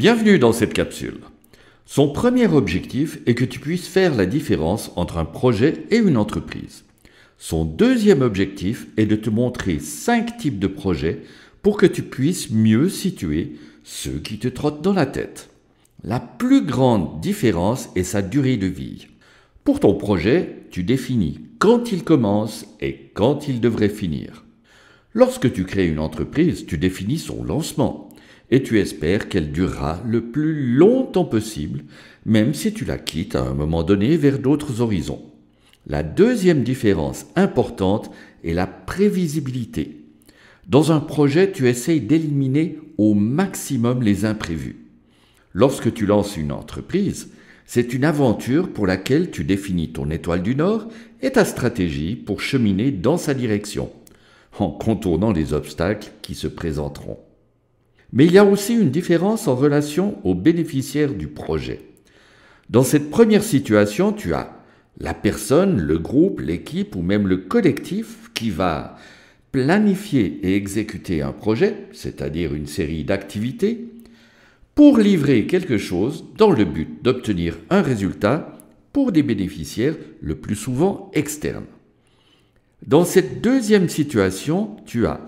Bienvenue dans cette capsule. Son premier objectif est que tu puisses faire la différence entre un projet et une entreprise. Son deuxième objectif est de te montrer 5 types de projets pour que tu puisses mieux situer ceux qui te trottent dans la tête. La plus grande différence est sa durée de vie. Pour ton projet, tu définis quand il commence et quand il devrait finir. Lorsque tu crées une entreprise, tu définis son lancement et tu espères qu'elle durera le plus longtemps possible, même si tu la quittes à un moment donné vers d'autres horizons. La deuxième différence importante est la prévisibilité. Dans un projet, tu essayes d'éliminer au maximum les imprévus. Lorsque tu lances une entreprise, c'est une aventure pour laquelle tu définis ton étoile du Nord et ta stratégie pour cheminer dans sa direction, en contournant les obstacles qui se présenteront. Mais il y a aussi une différence en relation aux bénéficiaires du projet. Dans cette première situation, tu as la personne, le groupe, l'équipe ou même le collectif qui va planifier et exécuter un projet, c'est-à-dire une série d'activités, pour livrer quelque chose dans le but d'obtenir un résultat pour des bénéficiaires le plus souvent externes. Dans cette deuxième situation, tu as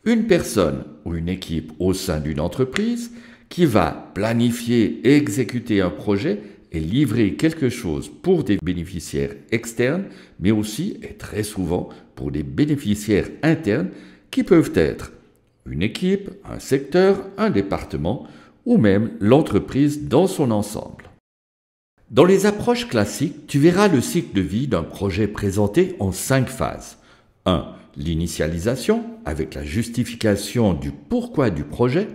une personne ou une équipe au sein d'une entreprise qui va planifier et exécuter un projet et livrer quelque chose pour des bénéficiaires externes, mais aussi et très souvent pour des bénéficiaires internes qui peuvent être une équipe, un secteur, un département ou même l'entreprise dans son ensemble. Dans les approches classiques, tu verras le cycle de vie d'un projet présenté en 5 phases. 1. L'initialisation, avec la justification du pourquoi du projet.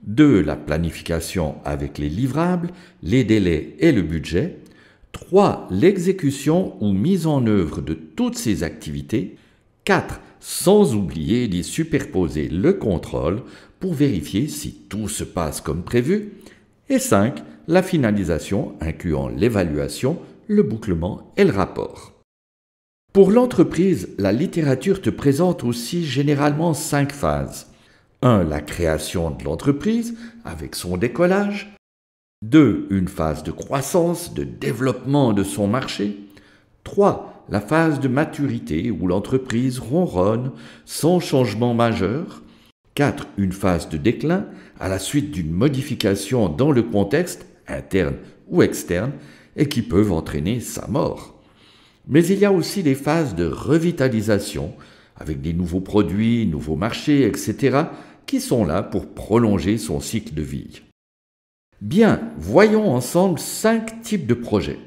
2. La planification avec les livrables, les délais et le budget. 3. L'exécution ou mise en œuvre de toutes ces activités. 4. Sans oublier d'y superposer le contrôle pour vérifier si tout se passe comme prévu. Et 5. La finalisation incluant l'évaluation, le bouclement et le rapport. Pour l'entreprise, la littérature te présente aussi généralement 5 phases. 1. La création de l'entreprise avec son décollage. 2. Une phase de croissance, de développement de son marché. 3. La phase de maturité où l'entreprise ronronne sans changement majeur. 4. Une phase de déclin à la suite d'une modification dans le contexte, interne ou externe, et qui peuvent entraîner sa mort. Mais il y a aussi des phases de revitalisation, avec des nouveaux produits, nouveaux marchés, etc., qui sont là pour prolonger son cycle de vie. Bien, voyons ensemble 5 types de projets.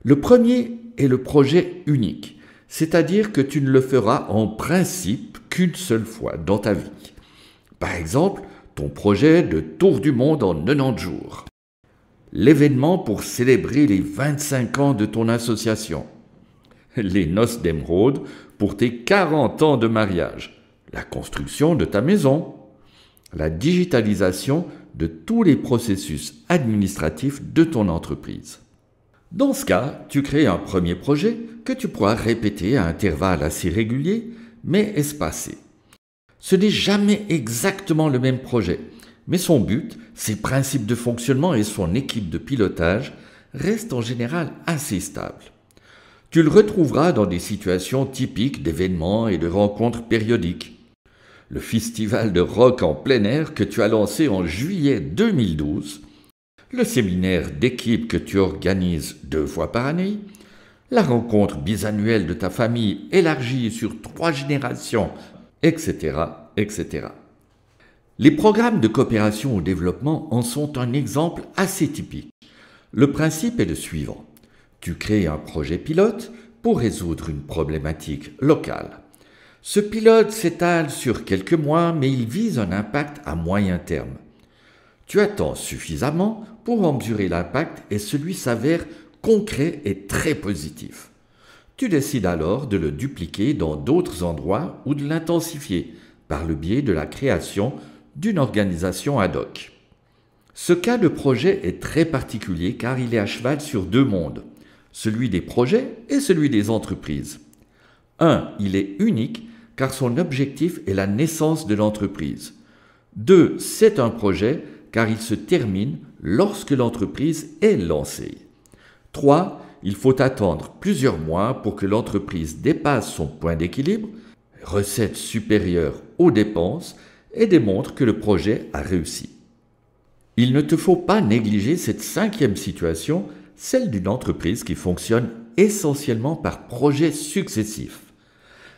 Le premier est le projet unique, c'est-à-dire que tu ne le feras en principe qu'une seule fois dans ta vie. Par exemple, ton projet de tour du monde en 90 jours. L'événement pour célébrer les 25 ans de ton association. Les noces d'émeraude pour tes 40 ans de mariage, la construction de ta maison, la digitalisation de tous les processus administratifs de ton entreprise. Dans ce cas, tu crées un premier projet que tu pourras répéter à intervalles assez réguliers, mais espacés. Ce n'est jamais exactement le même projet, mais son but, ses principes de fonctionnement et son équipe de pilotage restent en général assez stables. Tu le retrouveras dans des situations typiques d'événements et de rencontres périodiques. Le festival de rock en plein air que tu as lancé en juillet 2012, le séminaire d'équipe que tu organises 2 fois par année, la rencontre bisannuelle de ta famille élargie sur 3 générations, etc., etc. Les programmes de coopération au développement en sont un exemple assez typique. Le principe est le suivant. Tu crées un projet pilote pour résoudre une problématique locale. Ce pilote s'étale sur quelques mois, mais il vise un impact à moyen terme. Tu attends suffisamment pour en mesurer l'impact et celui s'avère concret et très positif. Tu décides alors de le dupliquer dans d'autres endroits ou de l'intensifier par le biais de la création d'une organisation ad hoc. Ce cas de projet est très particulier car il est à cheval sur 2 mondes. Celui des projets et celui des entreprises. 1. Il est unique car son objectif est la naissance de l'entreprise. 2. C'est un projet car il se termine lorsque l'entreprise est lancée. 3. Il faut attendre plusieurs mois pour que l'entreprise dépasse son point d'équilibre, recettes supérieures aux dépenses, et démontre que le projet a réussi. Il ne te faut pas négliger cette 5e situation, celle d'une entreprise qui fonctionne essentiellement par projets successifs.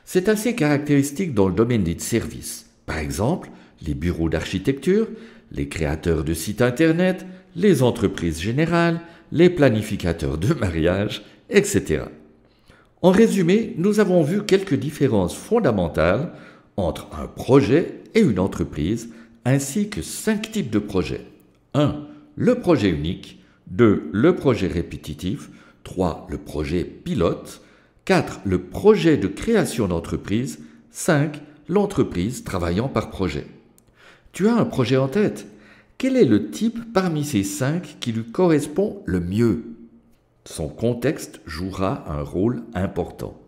C'est assez caractéristique dans le domaine des services. Par exemple, les bureaux d'architecture, les créateurs de sites internet, les entreprises générales, les planificateurs de mariage, etc. En résumé, nous avons vu quelques différences fondamentales entre un projet et une entreprise, ainsi que 5 types de projets. 1. Le projet unique. 2. Le projet répétitif. 3. Le projet pilote. 4. Le projet de création d'entreprise. 5. L'entreprise travaillant par projet. Tu as un projet en tête. Quel est le type parmi ces 5 qui lui correspond le mieux? Son contexte jouera un rôle important.